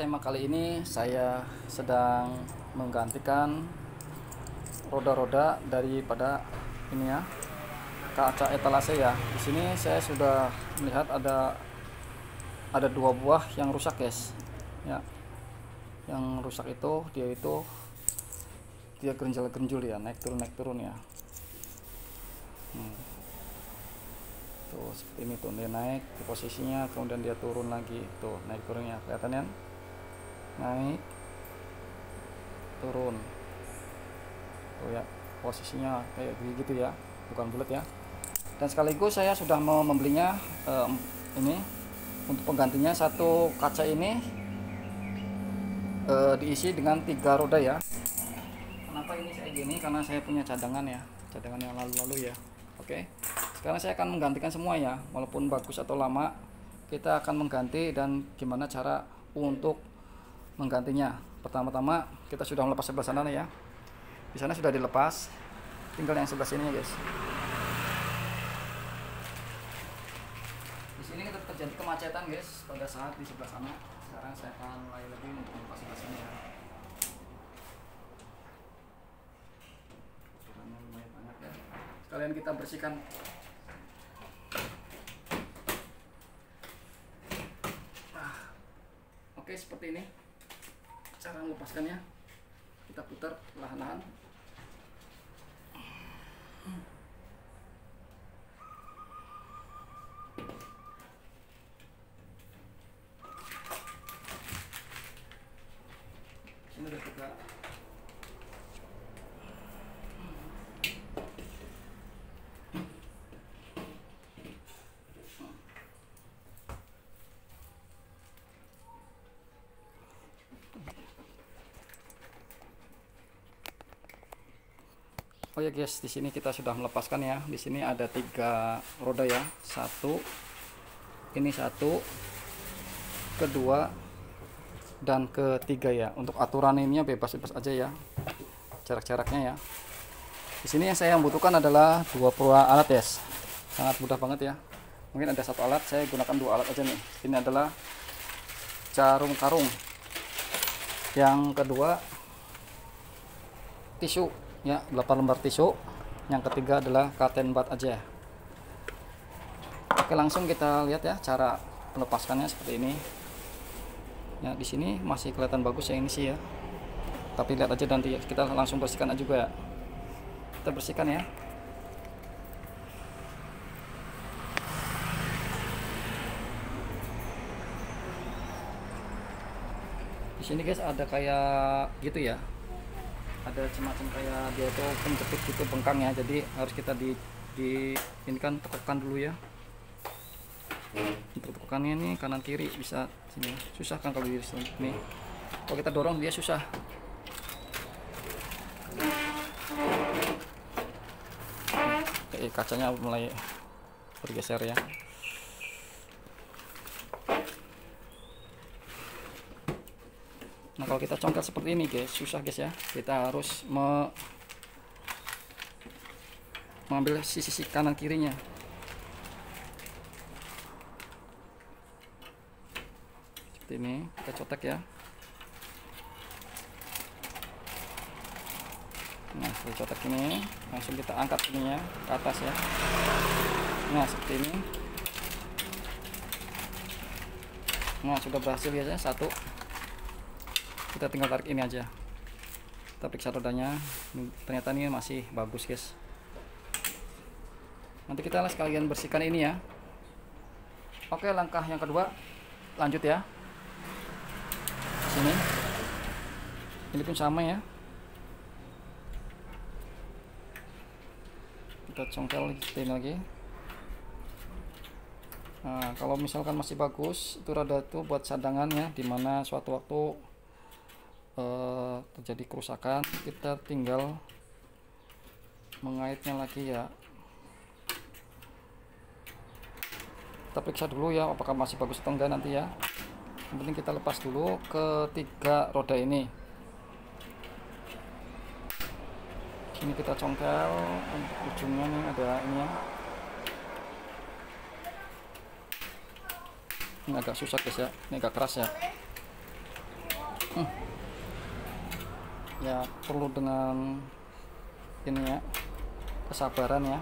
tema kali ini saya sedang menggantikan roda-roda daripada ini ya, kaca etalase ya. Di sini saya sudah melihat ada dua buah yang rusak, guys. Ya. Yang rusak itu dia gerinjal-gerinjul ya, naik turun ya. Tuh seperti ini tuh, dia naik di posisinya, kemudian dia turun lagi, tuh naik turunnya, kelihatan ya, naik turun tuh ya, posisinya kayak gitu ya, bukan bulat ya. Dan sekaligus saya sudah mau membelinya ini untuk penggantinya. Satu kaca ini diisi dengan 3 roda ya. Kenapa ini saya gini, karena saya punya cadangan ya, cadangan yang lalu-lalu ya. Oke, sekarang saya akan menggantikan semua ya, walaupun bagus atau lama kita akan mengganti. Dan gimana cara untuk menggantinya? Pertama-tama kita sudah melepas sebelah sana ya, di sana sudah dilepas, tinggal yang sebelah sini ya guys. Di sini kita terjadi kemacetan guys pada saat di sebelah sana. Sekarang saya akan mulai lebih untuk melepas sebelah sini ya. Sekalian kita bersihkan. Oke, seperti ini cara melepaskannya. Kita putar perlahan-lahan. Ini udah kita Oh ya guys, di sini kita sudah melepaskan ya. Di sini ada 3 roda ya. Ini satu, kedua, dan ketiga ya. Untuk aturan ini bebas-bebas aja ya. Jarak-jaraknya ya. Di sini yang saya butuhkan adalah 2 buah alat ya. Sangat mudah banget ya. Mungkin ada 1 alat, saya gunakan 2 alat aja nih. Ini adalah jarum karung. Yang kedua tisu ya, 8 lembar tisu. Yang ketiga adalah katen bat aja. Oke, langsung kita lihat ya cara melepaskannya seperti ini. Ya, di sini masih kelihatan bagus ya ini sih ya. Tapi lihat aja nanti ya, kita langsung bersihkan aja juga ya. Kita bersihkan ya. Di sini guys ada kayak gitu ya. Ada semacam kayak dia tuh penjepit gitu, bengkang ya. Jadi harus kita ini kan tekan dulu ya. Untuk tekannya nih kanan kiri bisa sini. Susah kan kalau di sini. Kalau kita dorong dia susah. Kacanya mulai bergeser ya. Nah, kalau kita congkel seperti ini guys, susah guys ya. Kita harus mengambil sisi kanan kirinya. Seperti ini, kita cotek ya. Nah, setelah cotek ini, langsung kita angkat ininya ke atas ya. Nah, seperti ini. Nah, sudah berhasil ya, satu. Kita tinggal tarik ini aja. Kita periksa rodanya. Ternyata ini masih bagus guys. Nanti kita sekalian bersihkan ini ya. Oke, langkah yang kedua lanjut ya. Sini. Ini pun sama ya. Kita congkel ini lagi. Nah, kalau misalkan masih bagus, itu roda itu buat cadangannya, dimana suatu waktu terjadi kerusakan, kita tinggal mengaitnya lagi ya. Kita periksa dulu ya apakah masih bagus atau enggak nanti ya. Yang penting kita lepas dulu ketiga roda ini. Ini kita congkel untuk ujungnya nih, ada ini ya. Ini agak susah guys ya, ini agak keras ya. Ya perlu dengan ini ya, kesabaran ya.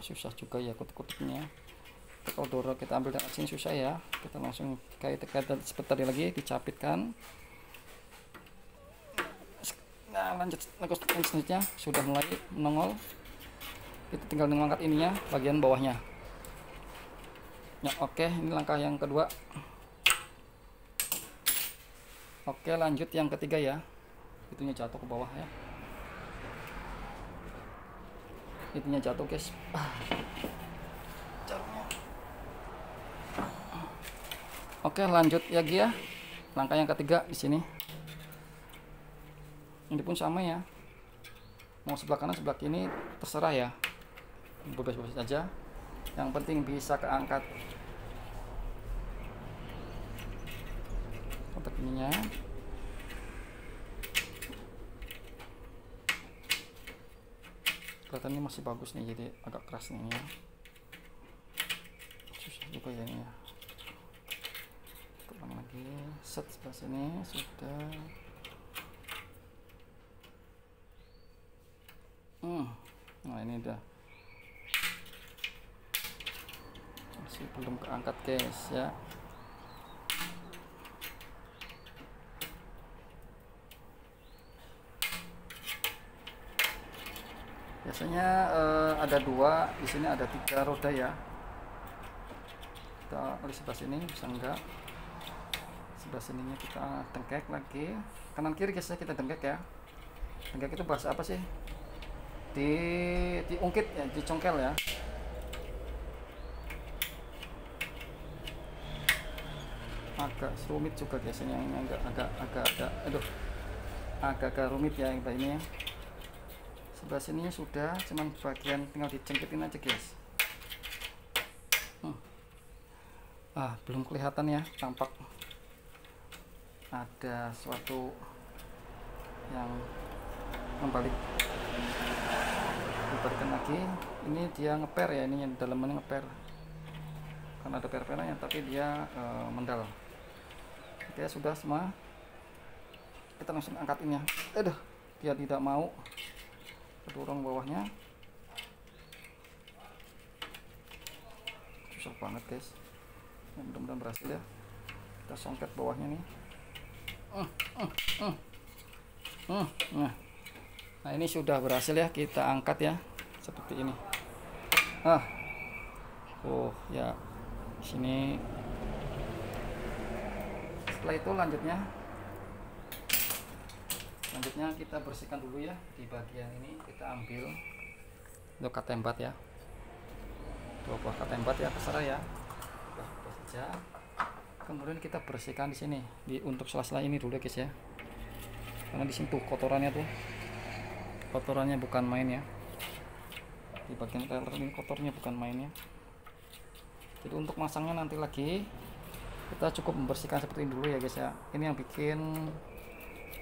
Susah juga ya kutuk-kutuknya. Kalau dorong kita ambil dari sini susah ya, kita langsung kayak sebentar lagi dicapitkan. Nah lanjut selanjutnya sudah mulai menongol, kita tinggal mengangkat ininya bagian bawahnya ya. Oke, ini langkah yang kedua. Oke, lanjut yang ketiga ya, itunya jatuh ke bawah ya, itunya jatuh guys. Oke, lanjut ya Gia, langkah yang ketiga di sini. Ini pun sama ya, mau sebelah kanan sebelah kiri terserah ya, bebas-bebas aja, yang penting bisa keangkat kotak ininya. Kelihatannya masih bagus nih, jadi agak keras nih ya, susah juga ya ini ya. Ulang lagi, set sebelah sini sudah. Nah ini udah, masih belum keangkat guys ya. Biasanya ada dua, di sini ada 3 roda ya. Kita di sebelah sini bisa enggak, sebelah sininya kita dengkek lagi, kanan kiri guys ya, kita dengkek ya. Dengkek itu bahasa apa sih? Diungkit ya, dicongkel ya. Agak rumit juga biasanya, ini agak rumit ya ini ya. Sebelah sini sudah, cuman bagian tinggal dicengketin aja guys. Belum kelihatan ya, tampak ada suatu yang membalik. Dibalikkan lagi, ini dia ngeper ya, ini yang dalamnya ngeper karena ada per-pernya, tapi dia mendal. Oke, sudah semua, kita langsung angkatinnya. Dia tidak mau, dorong bawahnya, susah banget guys. Mudah-mudahan berhasil ya, kita songket bawahnya nih. Nah ini sudah berhasil ya, kita angkat ya seperti ini. Ya sini. Setelah itu lanjutnya kita bersihkan dulu ya, di bagian ini kita ambil untuk katembat ya, 2 buah katembat ya, terserah ya, udah saja. Kemudian kita bersihkan di sini, untuk sela-sela ini dulu guys ya, karena di sini tuh kotorannya bukan main ya, di bagian trailer ini kotornya bukan main ya. Jadi untuk masangnya nanti lagi kita cukup membersihkan seperti ini dulu ya guys ya. Ini yang bikin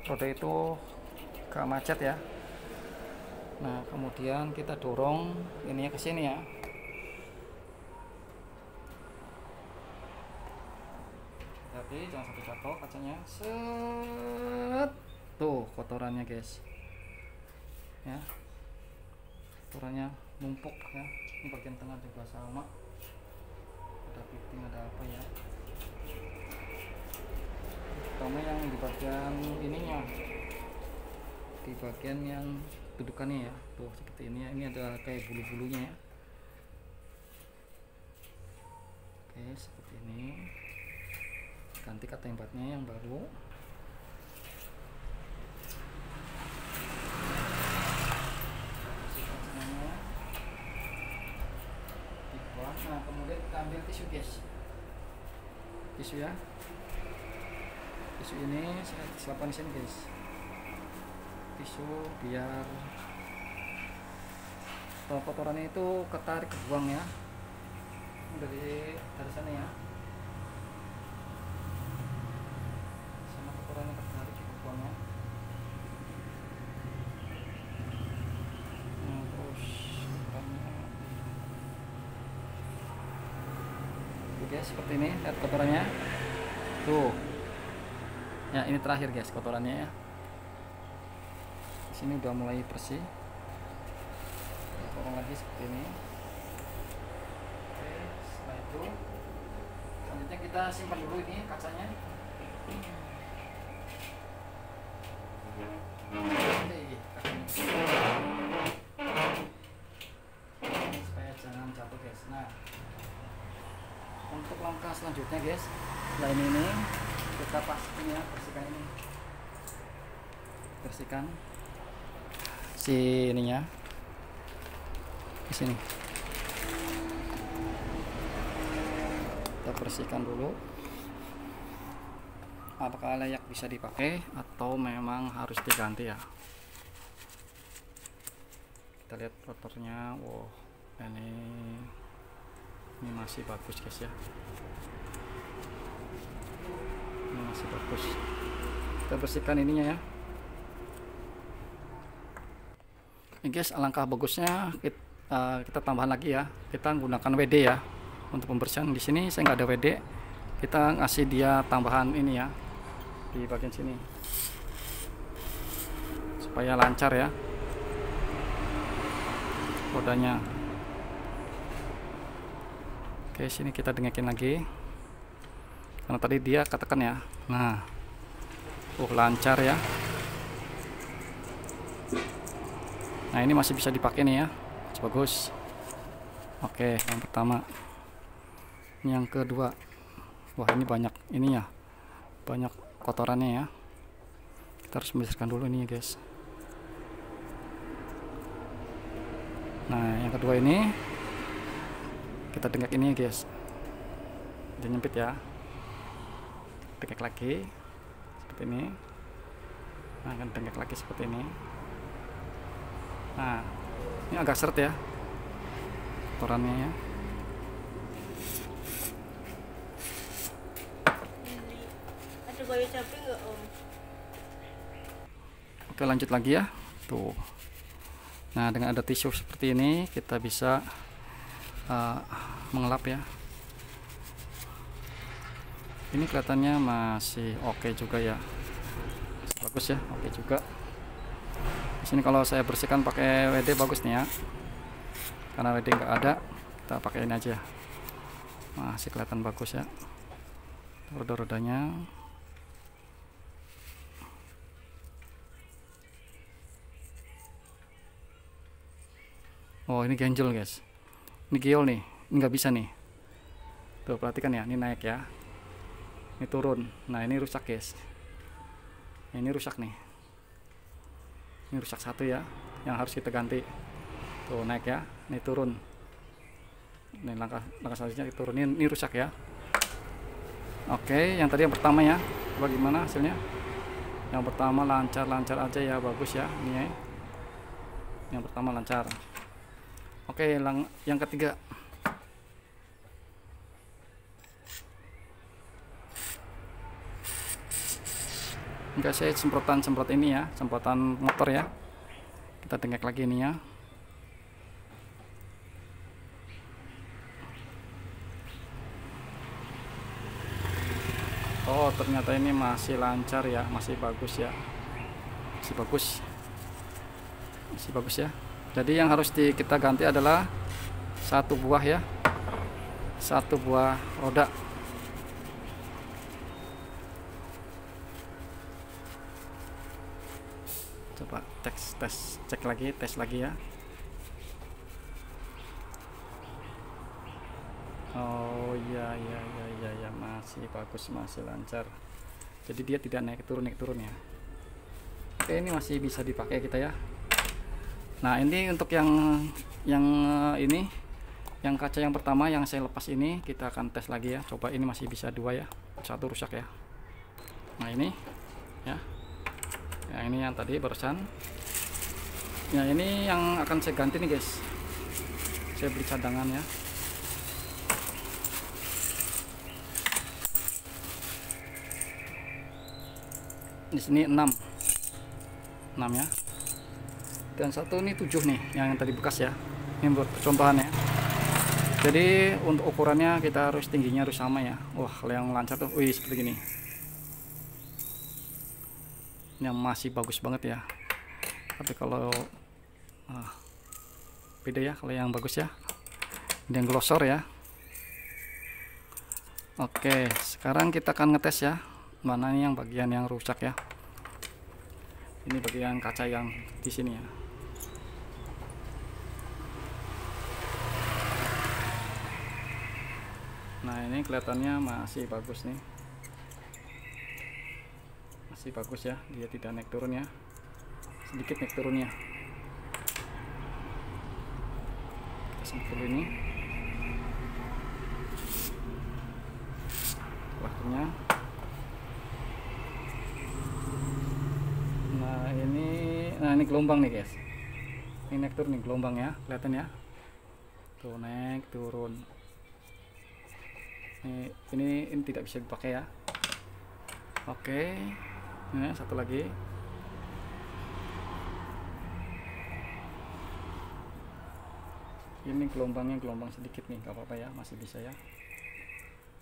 roda itu gak macet ya. Nah kemudian kita dorong ininya ke sini ya. Jadi jangan sampai jatuh kacanya. Set, tuh kotorannya guys ya, kotorannya numpuk ya. Ini bagian tengah juga sama, ada piting, ada apa ya, terutama yang di bagian ininya, di bagian yang dudukannya ya, tuh seperti ini ya. Ini ada kayak bulu-bulunya ya. Oke, seperti ini. Ganti katembatnya yang baru. Nah kemudian kita ambil tisu guys, tisu ya, tisu ini saya siapkan di sini guys, tisu biar kotorannya itu ketarik ke buang ya, dari sana ya, sama kotorannya ketarik ke buang ya. guys, seperti ini. Lihat kotorannya tuh ya, ini terakhir guys kotorannya ya. Di sini udah mulai bersih, korong lagi seperti ini. Oke, setelah itu selanjutnya kita simpan dulu ini kacanya. Supaya jangan jatuh guys. Nah, untuk langkah selanjutnya guys, selain ini kita pastikan ya, bersihkan si ininya di sini. Kita bersihkan dulu apakah layak bisa dipakai atau memang harus diganti ya. Kita lihat rotornya. Wow, ini masih bagus guys ya, ini masih bagus. Kita bersihkan ininya ya. Ini guys, alangkah bagusnya kita tambahan lagi ya, kita menggunakan WD ya untuk pembersihan. Di sini saya nggak ada WD, kita ngasih dia tambahan ini ya di bagian sini supaya lancar ya rodanya. Oke, sini kita dengekin lagi karena tadi dia katakan ya. Nah, lancar ya. Nah, ini masih bisa dipakai nih ya, bagus. Oke, yang pertama. Yang kedua, wah ini banyak ininya, banyak kotorannya ya. Kita harus membersihkan dulu ini guys. Nah, yang kedua ini kita dengek ini guys, dia nyempit ya, dengek lagi seperti ini. Nah, akan dengek lagi seperti ini. Nah, ini agak seret ya kotorannya ya. Ada gaya capek nggak Om? Oke, lanjut lagi ya tuh. Nah, dengan ada tisu seperti ini kita bisa mengelap ya. Ini kelihatannya masih oke juga ya, bagus ya, oke juga. Di sini kalau saya bersihkan pakai WD bagus nih ya, karena WD nggak ada, kita pakai ini aja, masih kelihatan bagus ya roda-rodanya. Oh, ini ganjel guys, ini giol nih, ini nggak bisa nih tuh, perhatikan ya, ini naik ya, ini turun. Nah, ini rusak guys, ini rusak nih, ini rusak satu ya, yang harus kita ganti. Tuh naik ya, ini turun. Ini langkah selanjutnya diturunin, ini rusak ya. Oke, yang tadi yang pertama ya, bagaimana hasilnya? Yang pertama lancar aja ya, bagus ya. Ini ya, yang pertama lancar. Oke, yang ketiga. Enggak, saya semprot ini ya, semprotan motor ya. Kita dengek lagi ini ya. Oh, ternyata ini masih lancar ya, masih bagus ya, masih bagus ya. Jadi yang harus kita ganti adalah satu buah ya, satu buah roda. Coba tes lagi ya. Oh ya, masih bagus, masih lancar. Jadi dia tidak naik turun ya. Oke, ini masih bisa dipakai kita ya. Nah, ini untuk yang ini, yang kaca yang pertama yang saya lepas ini, kita akan tes lagi ya. Coba, ini masih bisa dua ya, satu rusak ya. Nah, ini ya, yang ini yang tadi barusan. Ya, ini yang akan saya ganti nih guys, saya beli cadangan ya. Di sini 6 ya, dan satu ini 7 nih, yang tadi bekas ya. Ini buat contohan ya. Jadi untuk ukurannya kita harus tingginya harus sama ya. Wah, kalau yang lancar tuh, wih seperti gini. Yang masih bagus banget ya. Tapi kalau beda ya kalau yang bagus ya. Ini yang glosor ya. Oke, sekarang kita akan ngetes ya. Mana nih yang bagian yang rusak ya. Ini bagian kaca yang di sini ya. Nah, ini kelihatannya masih bagus nih. Masih bagus ya, dia tidak naik turun ya. Sedikit naik turunnya. Kita sentuh dulu ini. Waktunya. Nah ini gelombang nih guys. Ini naik turun nih gelombang ya, kelihatan ya. Tuh naik turun. Ini tidak bisa dipakai ya. Oke, ini satu lagi. Ini gelombangnya gelombang sedikit nih, gak apa-apa ya, masih bisa ya,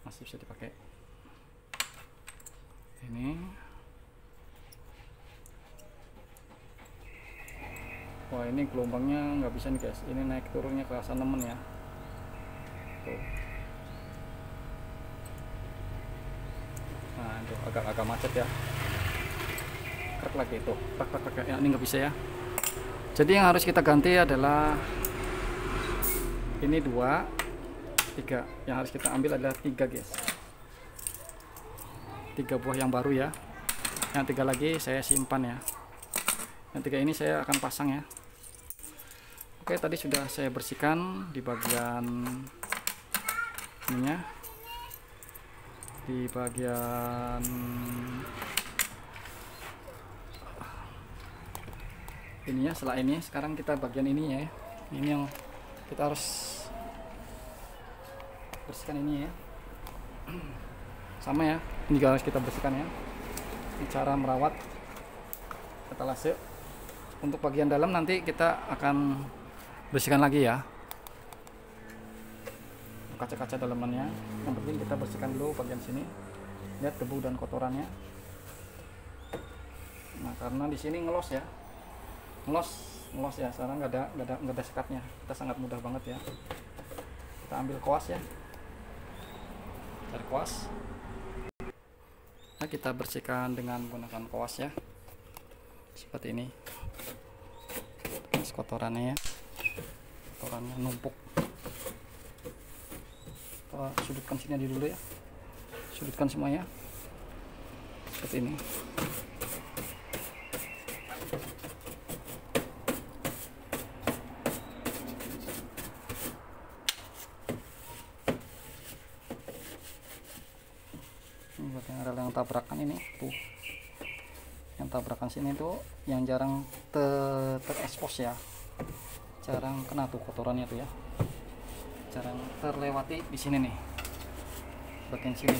masih bisa dipakai. Ini, wah ini gelombangnya nggak bisa nih guys. Ini naik turunnya kerasa nemen ya. Tuh. Nah itu agak macet ya, krek lagi itu, krek ya, ini nggak bisa ya. Jadi yang harus kita ganti adalah ini 2, 3. Yang harus kita ambil adalah 3 guys, 3 buah yang baru ya. Yang 3 lagi saya simpan ya. Yang 3 ini saya akan pasang ya. Oke, tadi sudah saya bersihkan di bagian ininya, di bagian ininya. Setelah ini sekarang kita bagian ini ya. Ini yang kita harus bersihkan ini ya. Sama ya, ini juga harus kita bersihkan ya. Ini cara merawat etalase. Untuk bagian dalam nanti kita akan bersihkan lagi ya, kaca-kaca dalamannya. Yang penting kita bersihkan dulu bagian sini. Lihat debu dan kotorannya. Nah, karena di sini ngelos ya, ngelos ya. Sekarang nggak ada sekatnya. Kita sangat mudah banget ya. Kita ambil koas ya, cari koas. Nah, kita bersihkan dengan menggunakan koas ya, seperti ini. Kotorannya ya, kotorannya numpuk. Kita sudutkan sini dulu ya, sudutkan semuanya seperti ini. Ini buat yang rel yang tabrakan ini tuh, yang tabrakan sini tuh yang jarang terekspos ya, jarang kena tuh kotorannya tuh ya, jarang terlewati di sini nih, bagian sini.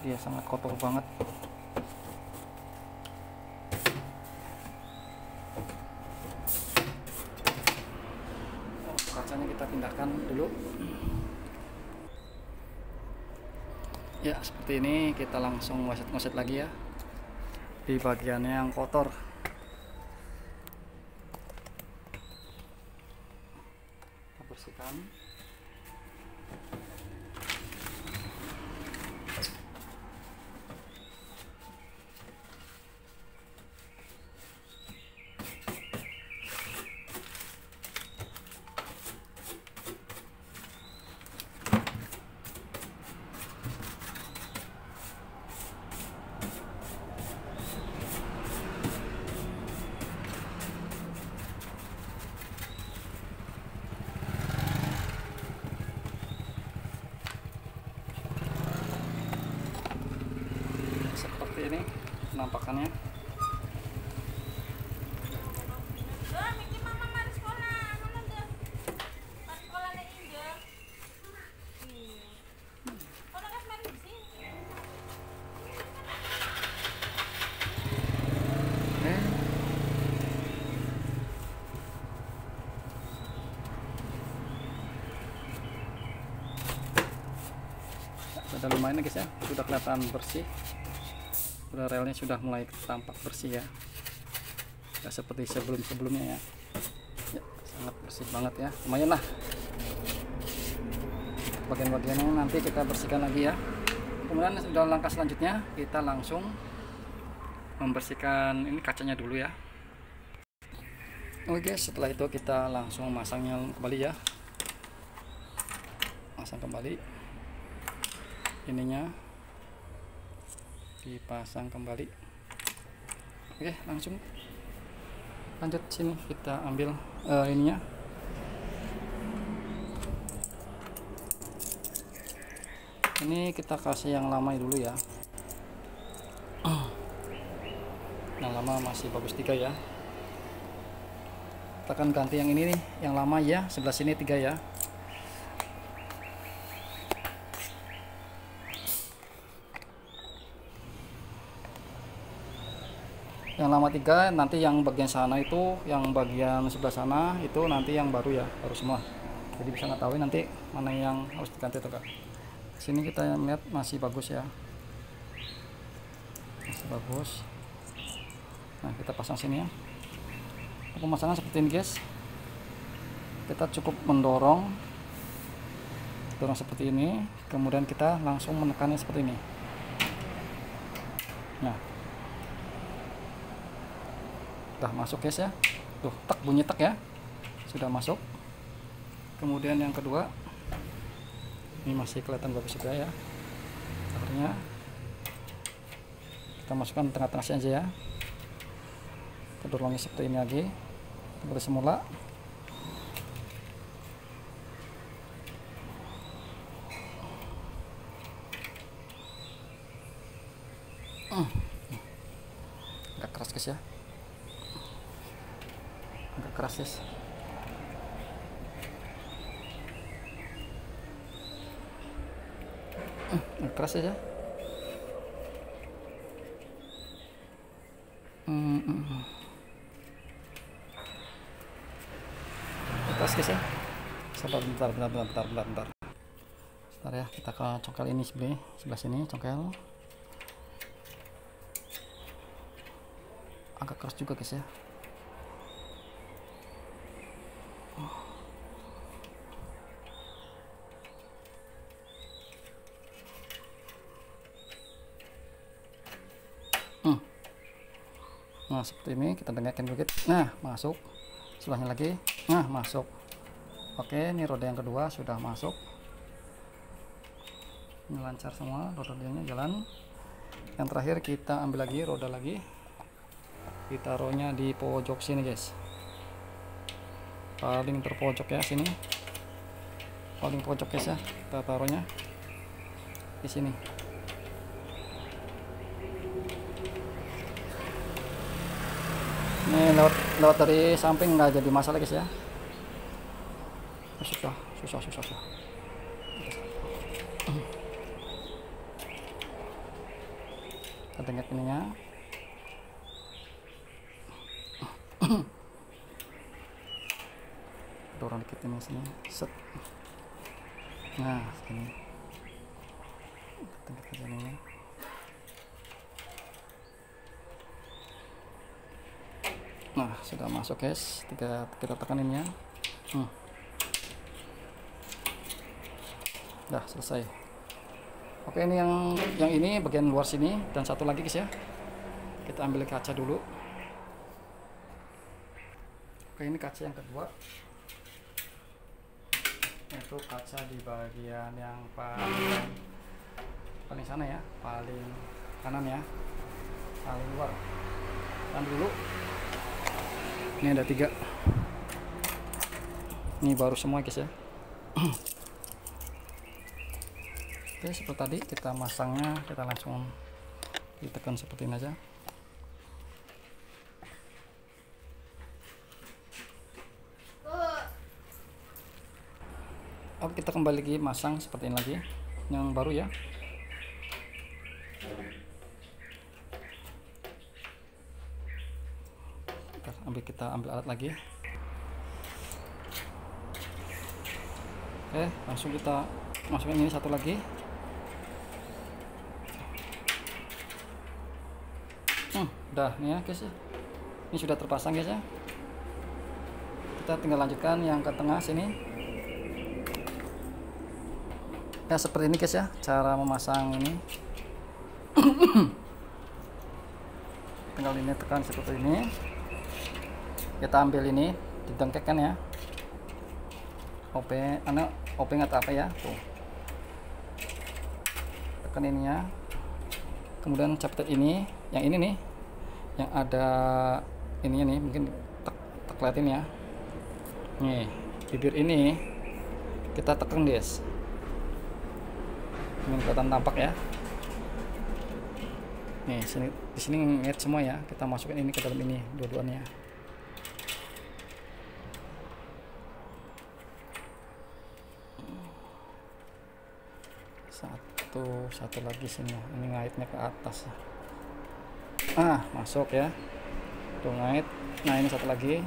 Dia sangat kotor banget. Kacanya kita pindahkan dulu ya, seperti ini. Kita langsung ngoset-ngoset lagi ya di bagiannya yang kotor. Kita bersihkan. Seperti ini penampakannya. Udah lumayan ya guys ya, sudah kelihatan bersih, udah relnya sudah mulai tampak bersih ya, nggak seperti sebelumnya ya. Ya, sangat bersih banget ya, lumayan lah. Bagian-bagiannya nanti kita bersihkan lagi ya. Kemudian sudah langkah selanjutnya kita langsung membersihkan ini kacanya dulu ya. Oke, setelah itu kita langsung masangnya kembali ya, pasang kembali ininya, dipasang kembali. Oke, langsung lanjut sini kita ambil ininya. Ini kita kasih yang lama dulu ya, yang lama masih bagus 3 ya. Kita akan ganti yang ini nih, yang lama ya, sebelah sini 3 ya. Yang lama 3, nanti yang bagian sana itu, yang bagian sebelah sana itu nanti yang baru ya, baru semua. Jadi bisa ngetahui nanti mana yang harus diganti tuh kak. Sini kita lihat masih bagus ya, masih bagus. Nah kita pasang sini ya. Pemasangan seperti ini guys, kita cukup mendorong seperti ini, kemudian kita langsung menekannya seperti ini. Nah udah masuk guys ya, tuh tak bunyi tak ya, sudah masuk. Kemudian yang kedua ini masih kelihatan bagus juga ya, akhirnya kita masukkan tengah-tengah aja ya, kita dorongnya seperti ini lagi seperti semula. Agak keras guys ya, agak keras guys. Agak keras aja. Keras guys ya. Sabar bentar. Bentar ya, kita ke congkel ini sebelah sini congkel. Agak keras juga guys ya. Nah seperti ini, kita dengarkan dikit. Nah masuk, sebelahnya lagi. Nah masuk. Oke, ini roda yang kedua sudah masuk. Ini lancar semua, rodanya jalan. Yang terakhir kita ambil lagi roda lagi, ditaruhnya di pojok sini guys, paling terpojok ya, sini paling pojok guys ya, kita taruhnya di sini. Ini lewat dari samping nggak jadi masalah guys ya. Susah. Kita dengar ininya. Dorong dikit ini sini, set. Nah sini, kita dengar ke sini. Nah sudah masuk guys, kita tekanin ya. Udah selesai. Oke, ini yang ini bagian luar sini, dan satu lagi guys ya, kita ambil kaca dulu. Oke, ini kaca yang kedua, itu kaca di bagian yang paling sana ya, paling kanan ya, paling luar. Dan dulu ini ada 3, ini baru semua guys ya. Oke, seperti tadi kita masangnya, kita langsung ditekan seperti ini aja. Oke, kita kembali lagi masang seperti ini lagi, yang baru ya. Kita ambil alat lagi. Oke, langsung kita masukin ini satu lagi. Udah nih ya guys ya, ini sudah terpasang guys ya. Kita tinggal lanjutkan yang ke tengah sini ya, seperti ini guys ya cara memasang ini. Tinggal ini tekan seperti ini, kita ambil ini didengkekkan ya, OP nggak apa ya tuh, tekan ininya, kemudian capit ini, yang ini nih yang ada ininya nih, mungkin tekletin ya, nih bibir ini kita tekan guys, ini kelihatan tampak ya. Nih di sini ngeliat semua ya, kita masukin ini ke dalam ini dua-duanya. Satu lagi sini, ini ngaitnya ke atas. Masuk ya, tuh ngait. Nah ini satu lagi,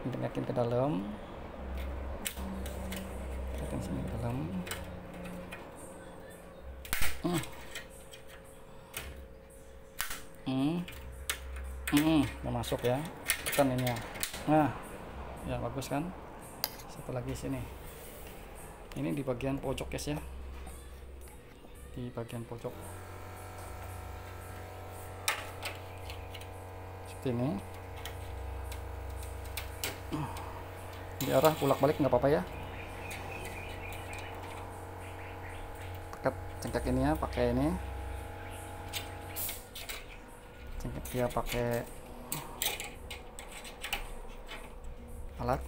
dengakin ke dalam, tekan sini ke dalam. Udah masuk ya, tekan ini ya. Nah ya bagus kan. Satu lagi sini, ini di bagian pojok guys ya, di bagian pojok seperti ini, di arah bolak balik nggak apa-apa ya. Tekat cengkak ini ya, pakai ini cengkak dia pakai alat.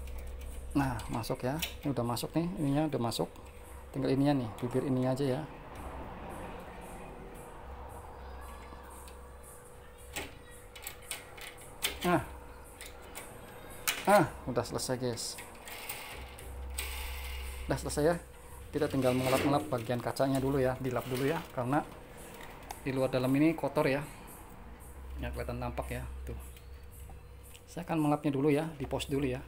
Nah masuk ya, ini udah masuk nih, ininya udah masuk, tinggal ininya nih, bibir ini aja ya. Udah selesai guys, udah selesai ya. Kita tinggal mengelap-ngelap bagian kacanya dulu ya, dilap dulu ya, karena di luar dalam ini kotor ya, kelihatan tampak ya tuh. Saya akan mengelapnya dulu ya, di pos dulu ya.